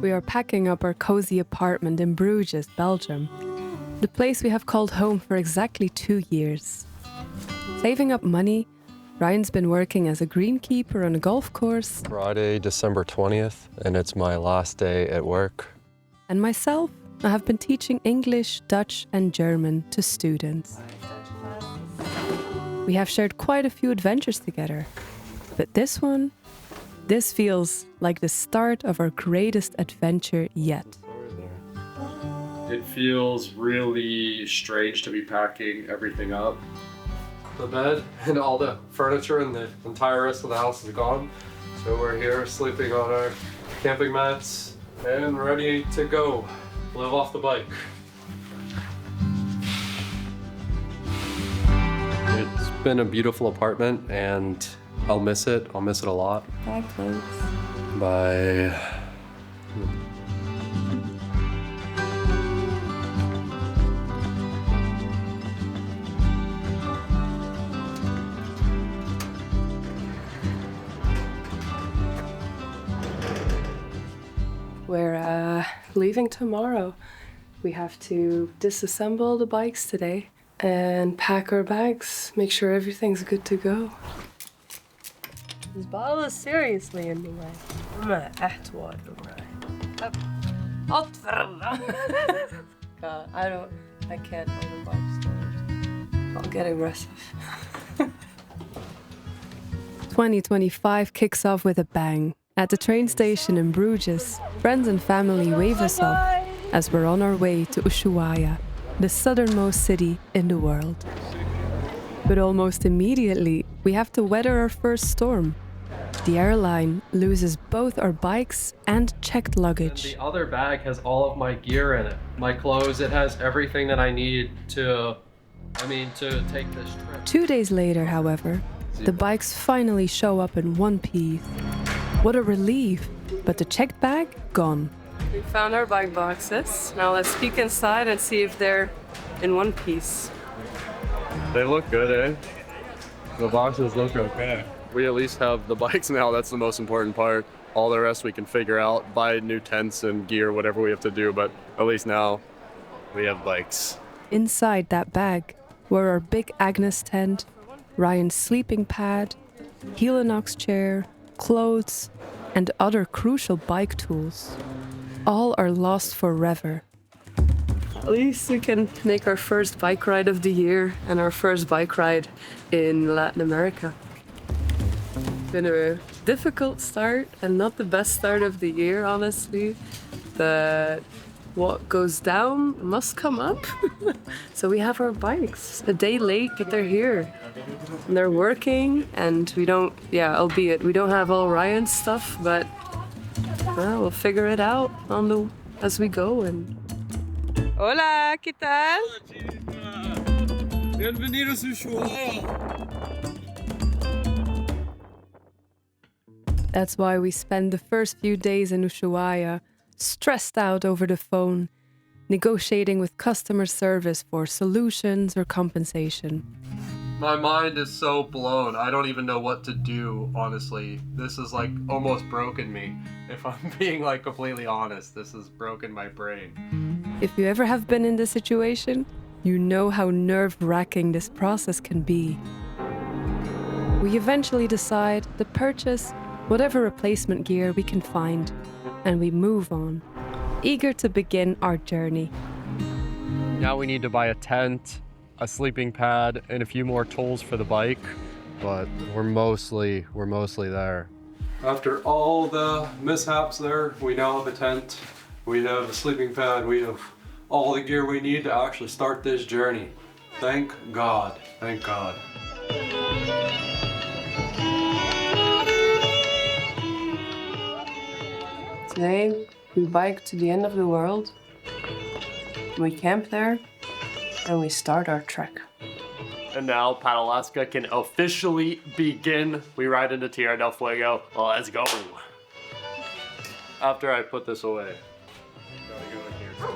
We are packing up our cozy apartment in Bruges, Belgium. The place we have called home for exactly 2 years. Saving up money, Ryan's been working as a greenkeeper on a golf course. Friday, December 20th, and it's my last day at work. And myself, I have been teaching English, Dutch, and German to students. We have shared quite a few adventures together, but this feels like the start of our greatest adventure yet. It feels really strange to be packing everything up. The bed and all the furniture and the entire rest of the house is gone. So we're here sleeping on our camping mats and ready to go live off the bike. It's been a beautiful apartment and I'll miss it. I'll miss it a lot. Bye, clothes. Bye. We're leaving tomorrow. We have to disassemble the bikes today and pack our bags, make sure everything's good to go. This bottle is seriously in the way. Maar echt waar, God, I can't hold the bike storage. I'll get aggressive. 2025 kicks off with a bang. At the train station in Bruges, friends and family wave us off as we're on our way to Ushuaia, the southernmost city in the world. But almost immediately, we have to weather our first storm. The airline loses both our bikes and checked luggage. The other bag has all of my gear in it. My clothes, it has everything that I need to take this trip. 2 days later, however, the bikes finally show up in one piece. What a relief, but the checked bag, gone. We found our bike boxes. Now let's peek inside and see if they're in one piece. They look good, eh? The boxes look okay. We at least have the bikes now, that's the most important part. All the rest we can figure out, buy new tents and gear, whatever we have to do, but at least now we have bikes. Inside that bag were our big Agnes tent, Ryan's sleeping pad, Helinox chair, clothes, and other crucial bike tools. All are lost forever. At least we can make our first bike ride of the year and our first bike ride in Latin America. It's been a difficult start and not the best start of the year, honestly. But what goes down must come up. So we have our bikes a day late, but they're here. And they're working, and albeit we don't have all Ryan's stuff, but we'll figure it out as we go. And hola, ¿qué tal? Bienvenidos a Ushuaia. That's why we spend the first few days in Ushuaia, stressed out over the phone, negotiating with customer service for solutions or compensation. My mind is so blown. I don't even know what to do, honestly. This has almost broken me. If I'm being completely honest, this has broken my brain. If you ever have been in this situation, you know how nerve-wracking this process can be. We eventually decide to purchase whatever replacement gear we can find, and we move on, eager to begin our journey. Now we need to buy a tent, a sleeping pad, and a few more tools for the bike, but we're mostly there. After all the mishaps there, we now have a tent, we have a sleeping pad, we have all the gear we need to actually start this journey. Thank God, thank God. Today, we bike to the end of the world, we camp there, and we start our trek. And now Patagonia can officially begin. We ride into Tierra del Fuego. Let's go. After I put this away. Gotta go in here too.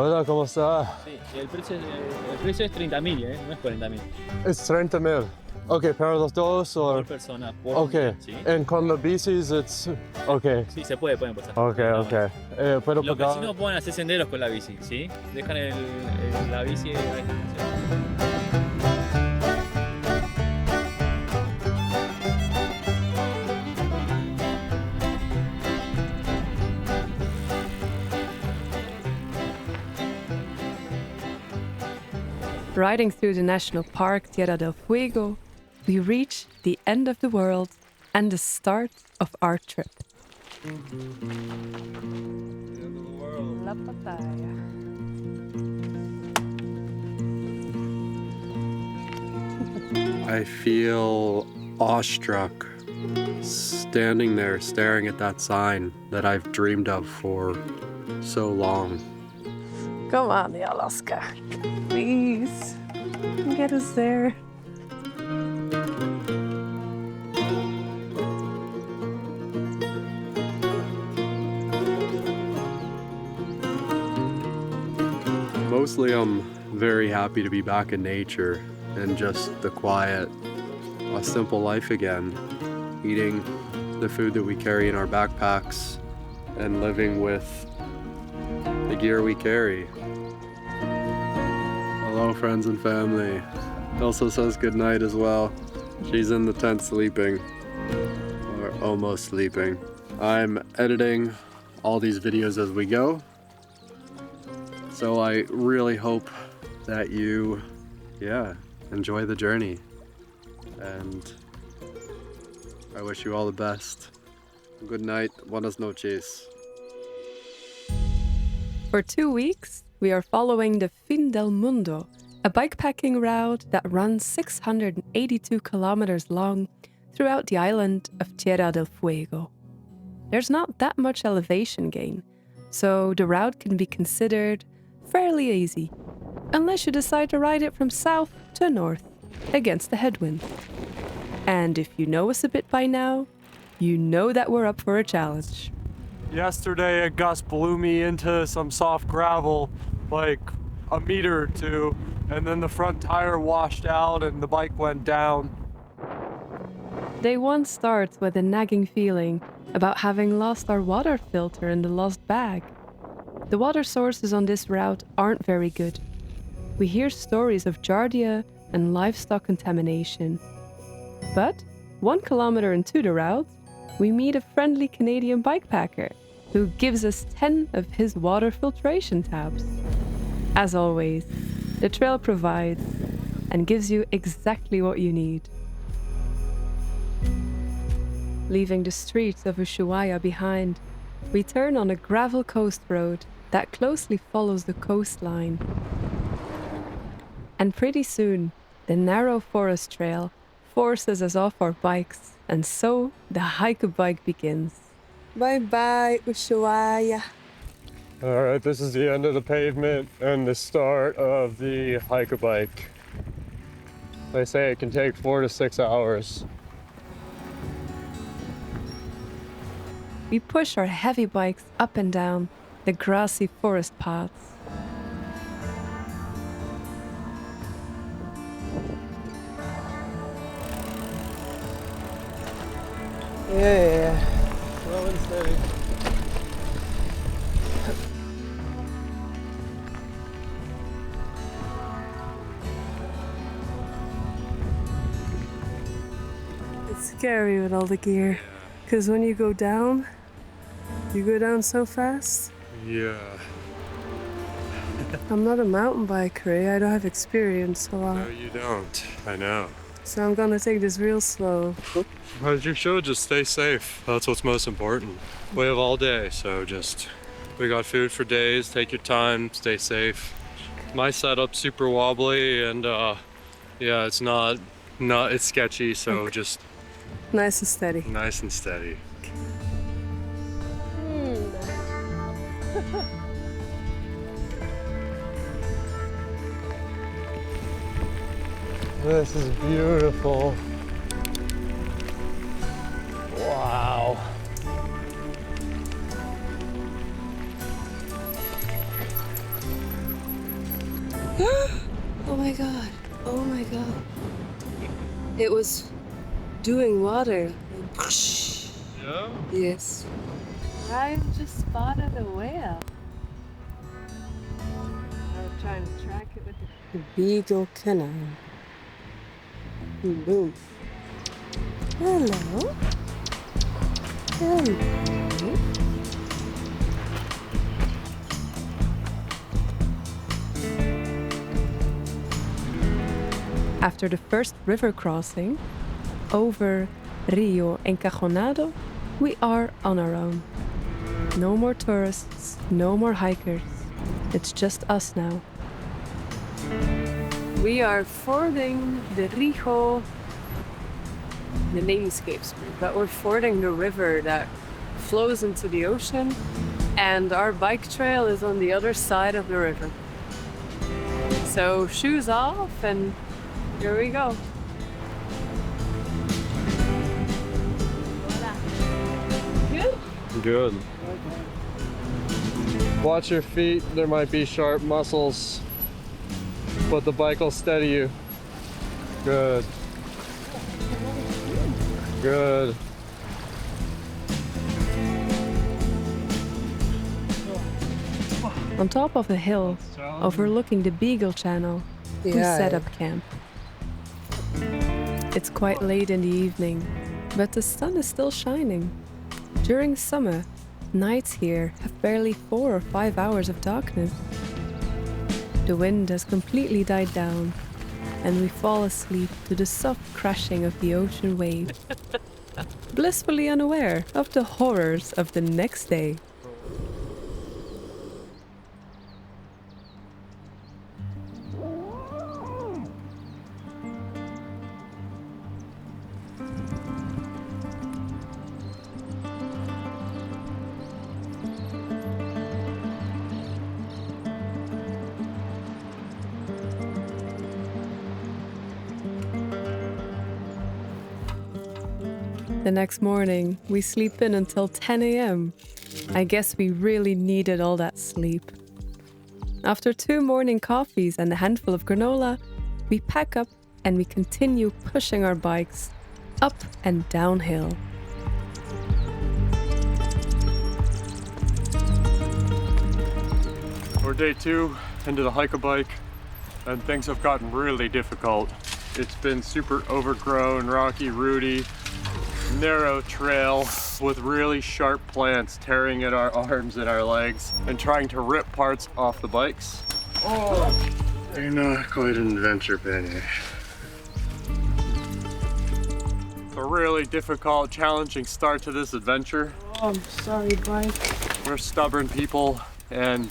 Hola, ¿cómo está? Sí, y el precio es 30.000, no es 40.000. Es 30,000. Okay, para los dos o... Por persona, por Okay, ¿sí? and con la bicis, it's... Okay. Sí, se pueden pasar. Okay, Nada más. okay. ¿Puedo Los pagar? vecinos pueden hacer senderos con la bici, ¿sí? Dejan la bici ahí. Riding through the national park Tierra del Fuego, we reach the end of the world and the start of our trip. La Papaya. I feel awestruck standing there staring at that sign that I've dreamed of for so long. Come on, the Alaska. Please, get us there. Mostly I'm very happy to be back in nature and just the quiet, a simple life again. Eating the food that we carry in our backpacks and living with the gear we carry. Hello, friends and family. Elsa says goodnight as well. She's in the tent sleeping, or almost sleeping. I'm editing all these videos as we go, so I really hope that you, enjoy the journey. And I wish you all the best. Good night, buenas noches. For 2 weeks, we are following the Fin Del Mundo, a bikepacking route that runs 682 kilometers long throughout the island of Tierra del Fuego. There's not that much elevation gain, so the route can be considered fairly easy, unless you decide to ride it from south to north against the headwind. And if you know us a bit by now, you know that we're up for a challenge. Yesterday a gust blew me into some soft gravel like a meter or two, and then the front tire washed out and the bike went down. Day 1 starts with a nagging feeling about having lost our water filter in the lost bag. The water sources on this route aren't very good. We hear stories of giardia and livestock contamination. But 1 kilometer into the route, we meet a friendly Canadian bikepacker who gives us 10 of his water filtration tabs. As always, the trail provides and gives you exactly what you need. Leaving the streets of Ushuaia behind, we turn on a gravel coast road that closely follows the coastline. And pretty soon, the narrow forest trail forces us off our bikes, and so the hike-a-bike begins. Bye-bye, Ushuaia. All right, this is the end of the pavement and the start of the hike-a-bike. They say it can take 4 to 6 hours. We push our heavy bikes up and down the grassy forest paths. Yeah, slow and steady. It's scary with all the gear, because when you go down so fast. Yeah. I'm not a mountain biker, I don't have experience a lot. No, you don't. I know. So I'm gonna take this real slow. As you should, just stay safe. That's what's most important. We have all day, so we got food for days. Take your time, stay safe. My setup's super wobbly, and it's it's sketchy, so just Nice and steady. nice and steady. This is beautiful. Wow. Oh my god. Oh my god. It was doing water. Yeah? Yes. Ryan just spotted a whale. I was trying to track it with the Beagle Canal. Boom. Hello. Hello. After the first river crossing, over Rio Encajonado, we are on our own. No more tourists, no more hikers. It's just us now. We are fording the Rio. The name escapes me, but we're fording the river that flows into the ocean, and our bike trail is on the other side of the river. So shoes off, and here we go. Good? Good. Watch your feet, there might be sharp muscles, but the bike will steady you. Good. Good. On top of a hill, overlooking the Beagle Channel, we set up camp. It's quite late in the evening, but the sun is still shining. During summer, nights here have barely 4 or 5 hours of darkness. The wind has completely died down, and we fall asleep to the soft crashing of the ocean waves, blissfully unaware of the horrors of the next day. The next morning, we sleep in until 10 a.m. I guess we really needed all that sleep. After 2 morning coffees and a handful of granola, we pack up and we continue pushing our bikes up and downhill. We're day 2 into the hike-a-bike, and things have gotten really difficult. It's been super overgrown, rocky, rooty, narrow trail with really sharp plants tearing at our arms and our legs and trying to rip parts off the bikes. Oh, you're not quite an adventure, Benny. It's a really difficult, challenging start to this adventure. Oh, I'm sorry, bike. We're stubborn people, and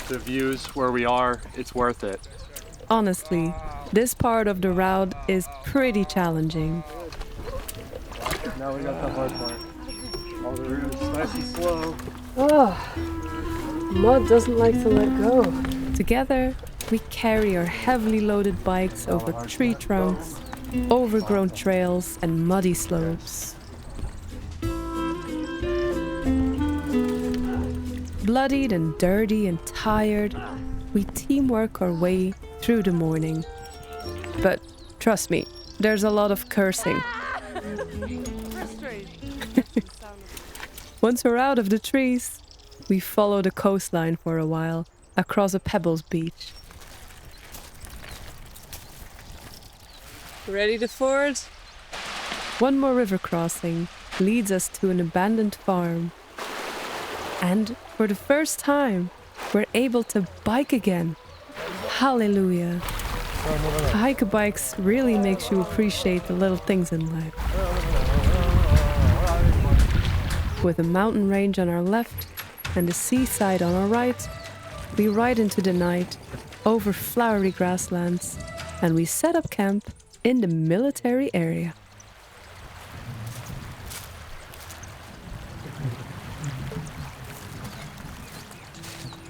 the views where we are, it's worth it. Honestly, this part of the route is pretty challenging. Now we got the hard part. All the route is nice and slow. Oh, mud doesn't like to let go. Together, we carry our heavily loaded bikes over tree trunks, overgrown trails, and muddy slopes. Bloodied and dirty and tired, we teamwork our way through the morning. But trust me, there's a lot of cursing. Once we're out of the trees, we follow the coastline for a while across a pebbles beach. Ready to ford? One more river crossing leads us to an abandoned farm. And for the first time, we're able to bike again. Hallelujah. Hike-a-bikes really makes you appreciate the little things in life. With a mountain range on our left and the seaside on our right, we ride into the night over flowery grasslands, and we set up camp in the military area.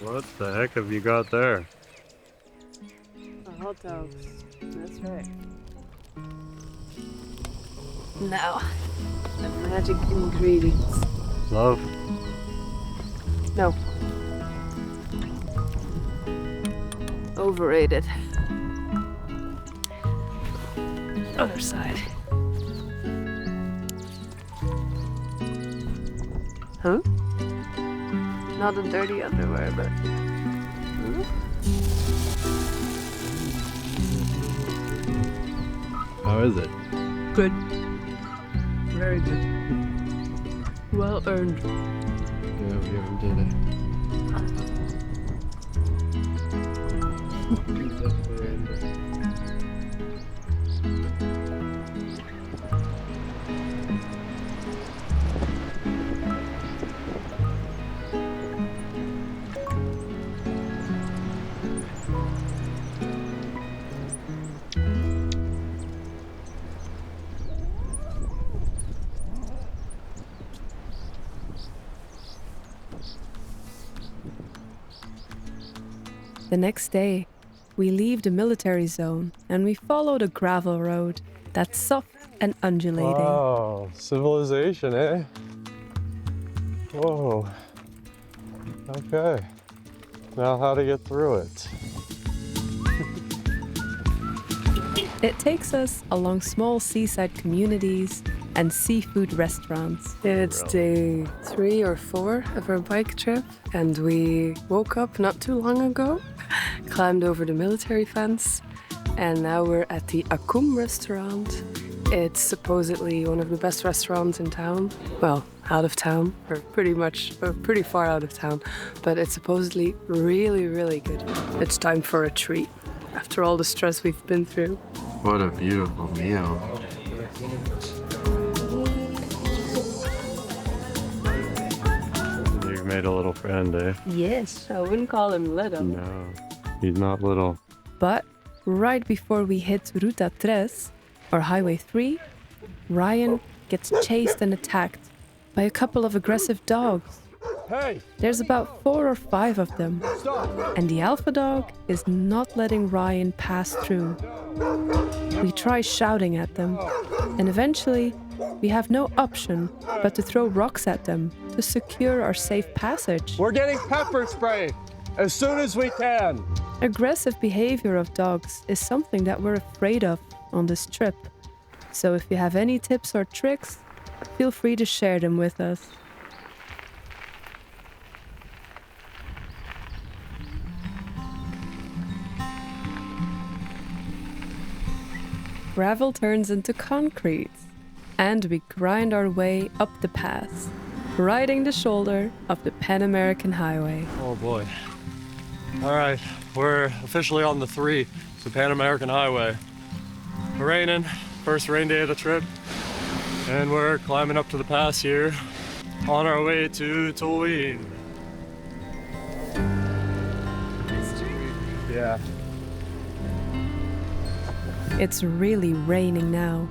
What the heck have you got there? Hot dogs. That's right. Now, the magic ingredients. Love? No. Overrated. Other side. Huh? Not a dirty underwear, but... Huh? How is it? Good. Very good. Well earned. Yeah, we ever did it. The next day, we leave the military zone and we follow the gravel road that's soft and undulating. Wow, civilization, eh? Whoa. Okay. Now how to get through it. It takes us along small seaside communities and seafood restaurants. It's day 3 or 4 of our bike trip, and we woke up not too long ago, climbed over the military fence, and now we're at the Akum restaurant. It's supposedly one of the best restaurants in town. Well, out of town, or pretty far out of town, but it's supposedly really, really good. It's time for a treat after all the stress we've been through. What a beautiful meal. You've made a little friend, eh? Yes, I wouldn't call him little. No, he's not little. But right before we hit Ruta 3, or Highway 3, Ryan gets chased and attacked by a couple of aggressive dogs. Hey! There's about 4 or 5 of them, and the alpha dog is not letting Ryan pass through. We try shouting at them, and eventually we have no option but to throw rocks at them to secure our safe passage. We're getting pepper spray as soon as we can. Aggressive behavior of dogs is something that we're afraid of on this trip. So if you have any tips or tricks, feel free to share them with us. Gravel turns into concrete, and we grind our way up the pass, riding the shoulder of the Pan American Highway. Oh boy. All right, we're officially on the 3, the Pan American Highway. We're raining, first rain day of the trip, and we're climbing up to the pass here on our way to Tolwyn. Yeah. It's really raining now,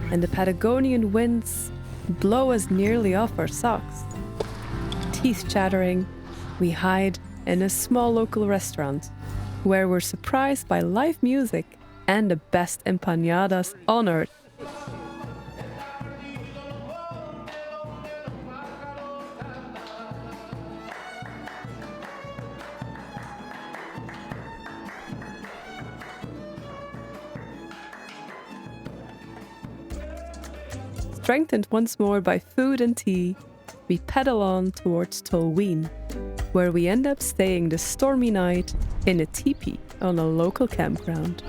and the Patagonian winds blow us nearly off our socks. Teeth chattering, we hide in a small local restaurant, where we're surprised by live music and the best empanadas on earth. Strengthened once more by food and tea, we pedal on towards Tolwyn, where we end up staying the stormy night in a teepee on a local campground.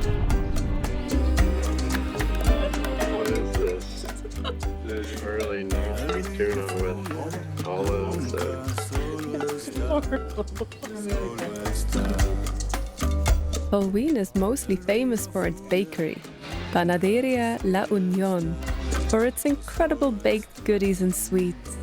What is this? There's really nice tuna with olives. Tolwyn is mostly famous for its bakery, Panaderia La Unión, for its incredible baked goodies and sweets.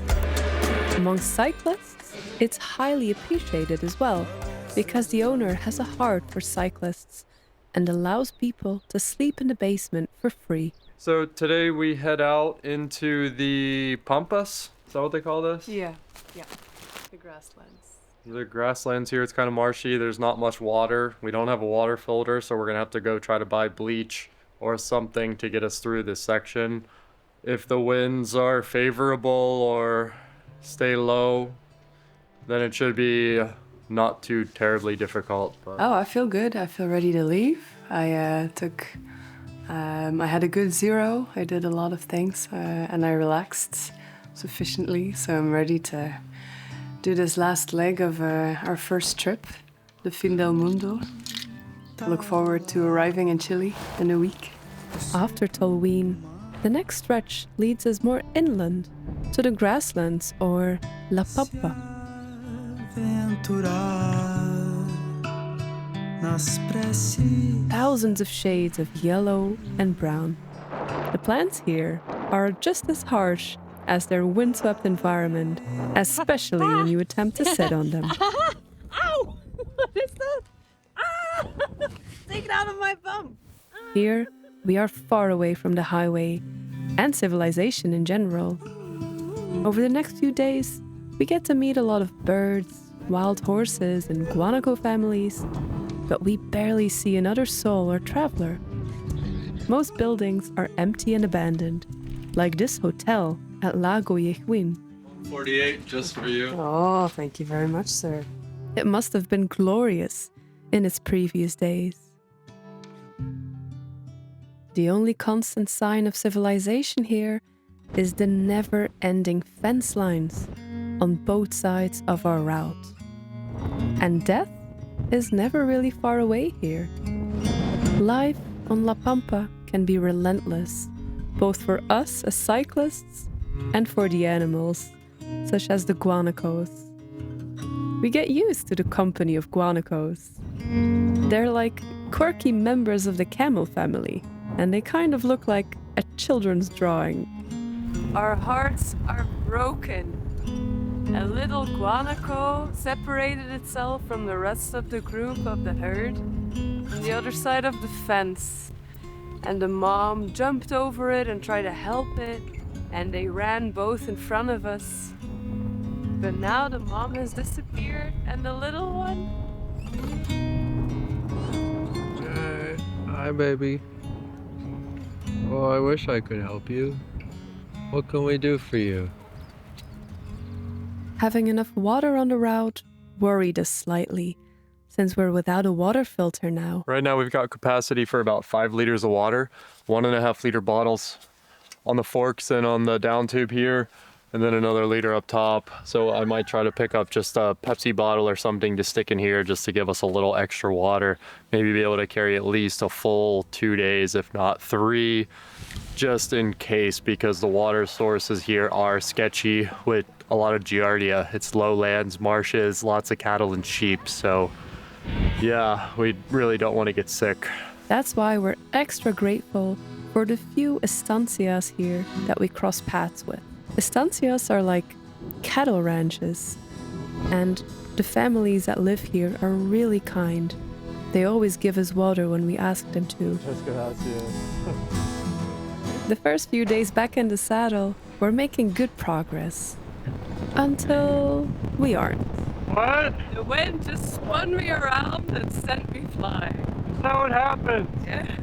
Among cyclists, it's highly appreciated as well, because the owner has a heart for cyclists and allows people to sleep in the basement for free. So today we head out into the Pampas. Is that what they call this? Yeah, the grasslands. The grasslands here, it's kind of marshy. There's not much water. We don't have a water filter, so we're gonna have to go try to buy bleach or something to get us through this section. If the winds are favorable or stay low, then it should be not too terribly difficult. But Oh, I feel good. I feel ready to leave. I had a good 0. I did a lot of things and I relaxed sufficiently. So I'm ready to do this last leg of our first trip, the Fin Del Mundo. Look forward to arriving in Chile in a week. After Tolwyn, the next stretch leads us more inland to the grasslands or La Pampa. Thousands of shades of yellow and brown. The plants here are just as harsh as their windswept environment, especially when you attempt to sit on them. Ow! What is that? Ah! Take it out of my bum! Here, we are far away from the highway and civilization in general. Over the next few days, we get to meet a lot of birds, wild horses, and guanaco families, but we barely see another soul or traveler. Most buildings are empty and abandoned, like this hotel at Lago Yehuin. 48 just for you. Oh, thank you very much, sir. It must have been glorious in its previous days. The only constant sign of civilization here is the never-ending fence lines on both sides of our route. And death is never really far away here. Life on La Pampa can be relentless, both for us as cyclists and for the animals, such as the guanacos. We get used to the company of guanacos. They're like quirky members of the camel family, and they kind of look like a children's drawing. Our hearts are broken. A little guanaco separated itself from the rest of the group of the herd on the other side of the fence. And the mom jumped over it and tried to help it, and they ran both in front of us. But now the mom has disappeared, and the little one... Hi, baby. Oh, I wish I could help you. What can we do for you? Having enough water on the route worried us slightly, since we're without a water filter now. Right now we've got capacity for about 5 liters of water, 1.5 liter bottles on the forks and on the down tube here, and then another liter up top. So I might try to pick up just a Pepsi bottle or something to stick in here just to give us a little extra water. Maybe be able to carry at least a full 2 days, if not 3, just in case, because the water sources here are sketchy with a lot of giardia. It's lowlands, marshes, lots of cattle and sheep. So yeah, we really don't want to get sick. That's why we're extra grateful for the few estancias here that we cross paths with. Estancias are like cattle ranches, and the families that live here are really kind. They always give us water when we ask them to. The first few days back in the saddle, we're making good progress. Until we aren't. What? The wind just spun me around and sent me flying. Is that what happened? Yeah.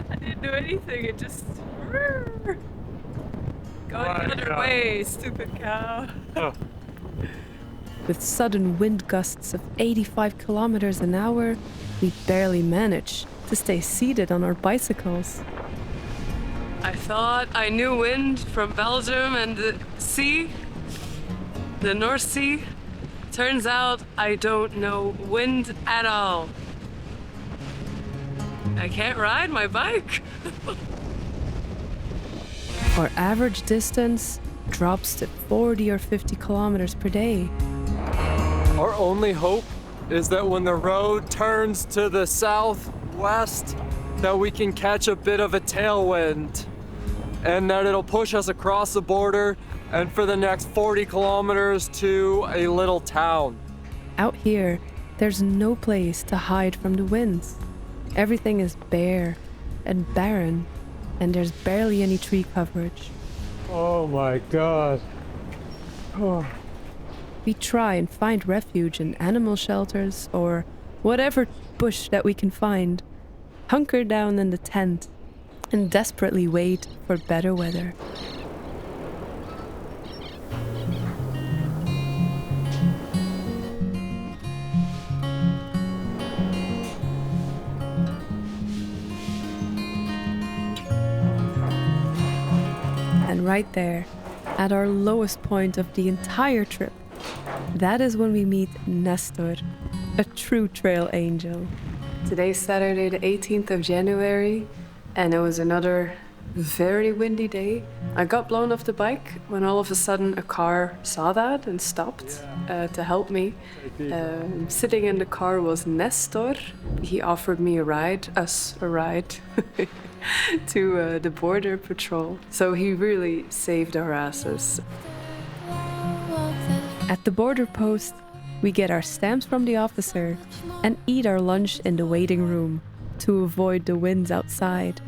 I didn't do anything, it just... Going the other way, stupid cow. Oh. With sudden wind gusts of 85 kilometers an hour, we barely manage to stay seated on our bicycles. I thought I knew wind from Belgium and the sea, the North Sea. Turns out I don't know wind at all. I can't ride my bike. Our average distance drops to 40 or 50 kilometers per day. Our only hope is that when the road turns to the southwest, that we can catch a bit of a tailwind and that it'll push us across the border and for the next 40 kilometers to a little town. Out here, there's no place to hide from the winds. Everything is bare and barren, and there's barely any tree coverage. Oh my god. Oh. We try and find refuge in animal shelters or whatever bush that we can find, hunker down in the tent, and desperately wait for better weather. right there, at our lowest point of the entire trip, that is when we meet Nestor, a true trail angel. Today's Saturday, the 18th of January, and it was another very windy day. I got blown off the bike when all of a sudden a car saw that and stopped to help me. Sitting in the car was Nestor. He offered me us a ride to the border patrol. So he really saved our asses. At the border post, we get our stamps from the officer and eat our lunch in the waiting room to avoid the winds outside.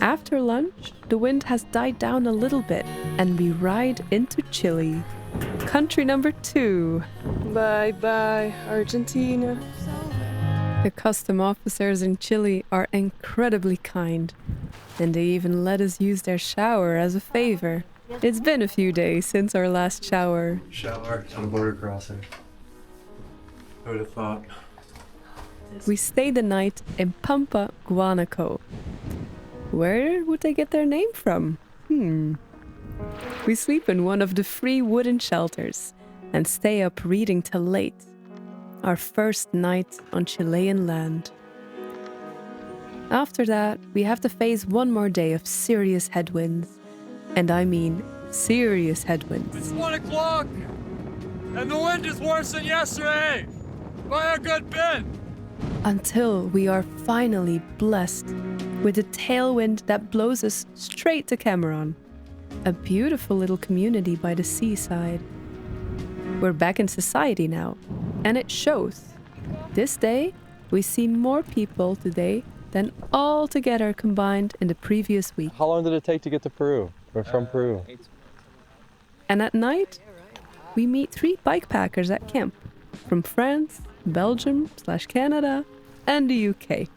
After lunch, the wind has died down a little bit and we ride into Chile. Country number 2. Bye bye, Argentina. The custom officers in Chile are incredibly kind, and they even let us use their shower as a favor. It's been a few days since our last shower. Shower on a border crossing. Who would have thought? We stayed the night in Pampas, Guanaco. Where would they get their name from? We sleep in one of the free wooden shelters and stay up reading till late. Our first night on Chilean land. After that, we have to face one more day of serious headwinds. And I mean serious headwinds. It's 1 o'clock, and the wind is worse than yesterday, by a good bit. Until we are finally blessed with a tailwind that blows us straight to Cameron, a beautiful little community by the seaside. We're back in society now, and it shows. This day, we see more people today than all together combined in the previous week. How long did it take to get to Peru? Or from Peru? And at night, we meet 3 bikepackers at camp from France, Belgium/Canada, and the UK.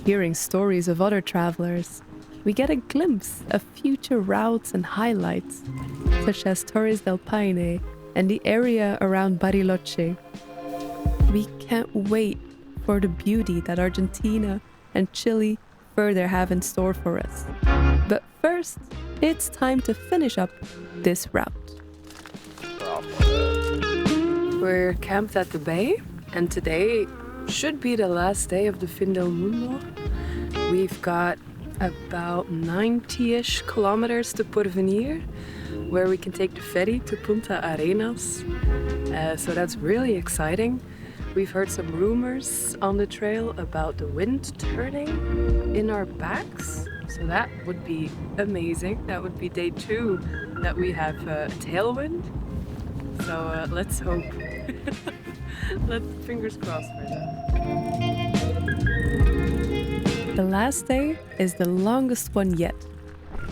Hearing stories of other travelers, we get a glimpse of future routes and highlights, such as Torres del Paine and the area around Bariloche. We can't wait for the beauty that Argentina and Chile further have in store for us. But first, it's time to finish up this route. We're camped at the bay, and today should be the last day of the Fin Del Mundo. We've got about 90-ish kilometers to Porvenir, where we can take the ferry to Punta Arenas. So that's really exciting. We've heard some rumors on the trail about the wind turning in our backs. So that would be amazing. That would be day 2 that we have a tailwind. So let's hope. Let's fingers crossed for that. The last day is the longest one yet.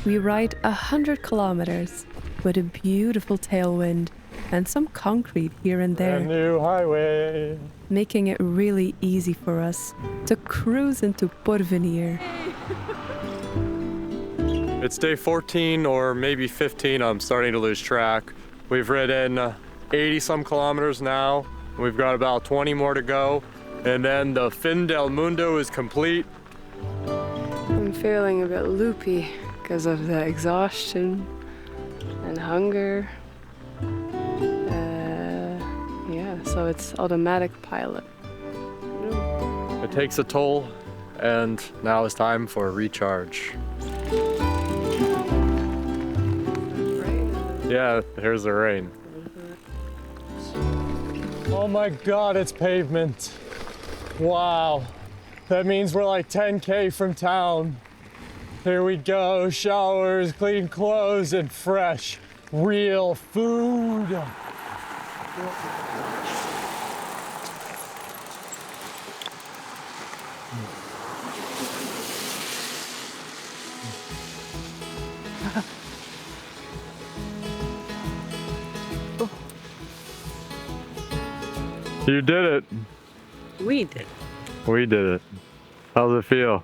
We ride 100 kilometers with a beautiful tailwind and some concrete here and there. A new highway. Making it really easy for us to cruise into Porvenir. It's day 14 or maybe 15. I'm starting to lose track. We've ridden 80 some kilometers now. We've got about 20 more to go. And then the Fin Del Mundo is complete. I'm feeling a bit loopy because of the exhaustion and hunger. So it's automatic pilot. It takes a toll, and now it's time for a recharge. Yeah, here's the rain. Oh my God, it's pavement. Wow. That means we're like 10K from town. Here we go, showers, clean clothes, and fresh, real food. You did it. We did. We did it. How's it feel?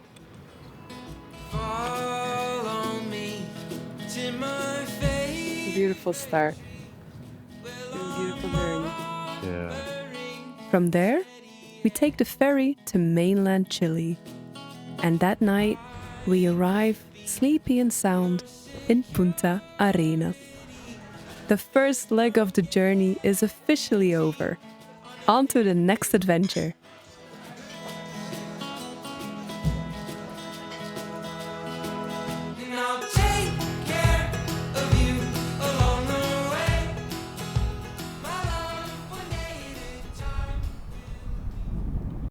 Beautiful start. And beautiful journey. Yeah. From there, we take the ferry to mainland Chile. And that night, we arrive, sleepy and sound, in Punta Arenas. The first leg of the journey is officially over. On to the next adventure.